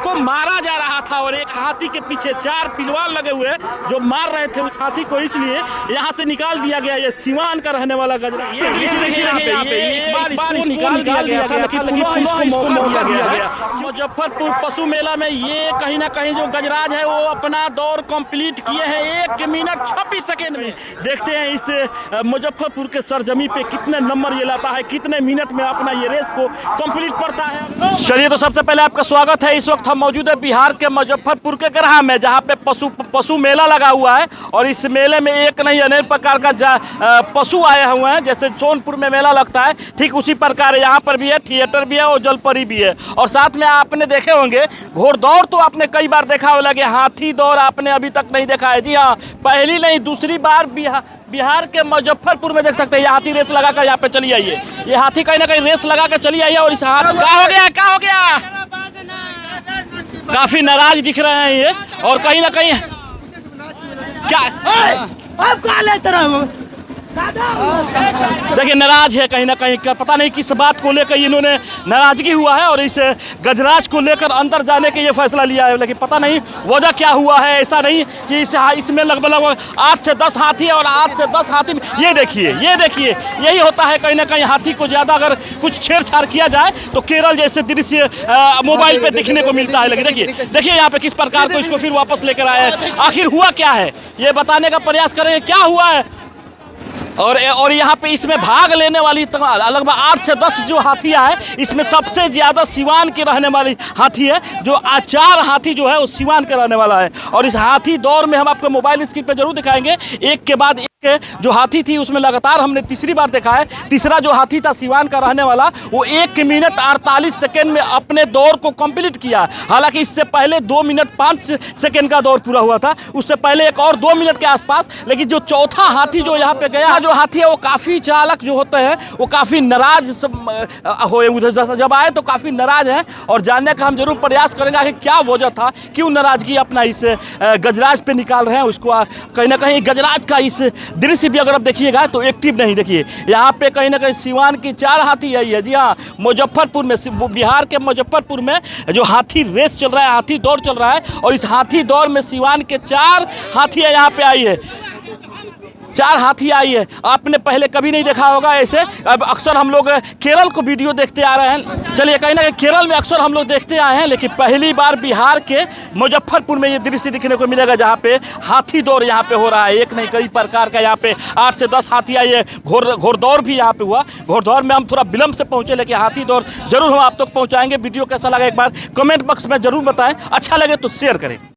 को मारा जा रहा था और एक हाथी के पीछे 4 पिलवाल लगे हुए जो मार रहे थे उस हाथी को, इसलिए यहाँ से निकाल दिया गया। ये सिवान का रहने वाला गजरा, ये निकाल दिया था, लेकिन इसको मौका दिया गया। मुजफ्फरपुर पशु मेला में ये कहीं ना कहीं जो गजराज है वो अपना दौर कंप्लीट किए हैं 1 मिनट 26 सेकेंड में। देखते हैं इस मुजफ्फरपुर के सरजमी पे कितने नंबर ये लाता है, कितने मिनट में अपना ये रेस को कंप्लीट करता है। चलिए, तो सबसे पहले आपका स्वागत है। इस वक्त हम मौजूद है बिहार के मुजफ्फरपुर के गरहा में, जहाँ पे पशु मेला लगा हुआ है। और इस मेले में एक नहीं अनेक प्रकार का पशु आए हुए हैं। जैसे सोनपुर में मेला लगता है, ठीक उसी प्रकार यहाँ पर भी है, थिएटर भी है और जलपरी भी है। और साथ में आपने देखे होंगे घोड़दौड़, तो आपने कई बार देखा होगा कि हाथी दौड़ आपने अभी तक नहीं देखा है। जी हाँ, पहली नहीं दूसरी बार बिहार के मुजफ्फरपुर में देख सकते हैं ये हाथी रेस लगा कर यहाँ पे चली आई है। ये हाथी कहीं ना कहीं रेस लगा कर चली आई है। और इस हाथ क्या हो गया काफी नाराज दिख रहे हैं ये, और कहीं ना कहीं देखिए नाराज है कहीं ना कहीं, पता नहीं किस बात को लेकर इन्होंने नाराजगी हुआ है और इस गजराज को लेकर अंदर जाने के ये फैसला लिया है। लेकिन पता नहीं वजह क्या हुआ है। ऐसा नहीं कि इसमें लगभग 8 से 10 हाथी है और 8 से 10 हाथी ये देखिए यही होता है। कहीं ना कहीं हाथी को ज़्यादा अगर कुछ छेड़छाड़ किया जाए तो केरल जैसे दृश्य मोबाइल पे देखने को मिलता है। लेकिन देखिए यहाँ पे किस प्रकार को इसको फिर वापस लेकर आए हैं। आखिर हुआ क्या है ये बताने का प्रयास करेंगे, क्या हुआ है। और यहाँ पे इसमें भाग लेने वाली लगभग 8 से 10 जो हाथियाँ हैं, इसमें सबसे ज़्यादा सिवान के रहने वाली हाथी है। जो 4 हाथी जो है वो सिवान के रहने वाला है। और इस हाथी दौर में हम आपको मोबाइल स्क्रीन पे जरूर दिखाएंगे, एक के बाद एक जो हाथी थी उसमें लगातार हमने तीसरी बार देखा है। तीसरा जो हाथी था सिवान का रहने वाला, वो 1 मिनट 48 सेकेंड में अपने दौर को कंप्लीट किया। हालांकि इससे पहले 2 मिनट 5 सेकेंड का दौर पूरा हुआ था, उससे पहले एक और 2 मिनट के आसपास। लेकिन जो चौथा हाथी जो यहाँ पे गया, जो हाथी है वो काफ़ी चालक जो होते हैं वो काफ़ी नाराज हुए, उधर जब आए तो काफ़ी नाराज हैं। और जानने का हम जरूर प्रयास करेंगे कि क्या वजह था, क्यों नाराजगी अपना इस गजराज पे निकाल रहे हैं उसको। कहीं ना कहीं गजराज का इस दृश्य भी अगर आप देखिएगा तो एक्टिव नहीं। देखिए यहाँ पे कहीं ना कहीं सिवान की 4 हाथी आई है। जी हाँ, मुजफ्फरपुर में, बिहार के मुजफ्फरपुर में जो हाथी रेस चल रहा है, हाथी दौड़ चल रहा है। और इस हाथी दौड़ में सिवान के 4 हाथी यहाँ पे आई है, 4 हाथी आई है। आपने पहले कभी नहीं देखा होगा ऐसे। अब अक्सर हम लोग केरल को वीडियो देखते आ रहे हैं। चलिए, कहीं ना कहीं केरल में अक्सर हम लोग देखते आए हैं, लेकिन पहली बार बिहार के मुजफ्फरपुर में ये दृश्य दिखने को मिलेगा, जहाँ पे हाथी दौड़ यहाँ पे हो रहा है। एक नहीं कई प्रकार का यहाँ पे 8 से 10 हाथी आई है। घोड़दौड़ भी यहाँ पे हुआ। घोड़दौड़ में हम थोड़ा विलम्ब से पहुँचे, लेकिन हाथी दौड़ जरूर हम आप तक पहुँचाएंगे। वीडियो कैसा लगा एक बार कमेंट बॉक्स में जरूर बताएं। अच्छा लगे तो शेयर करें।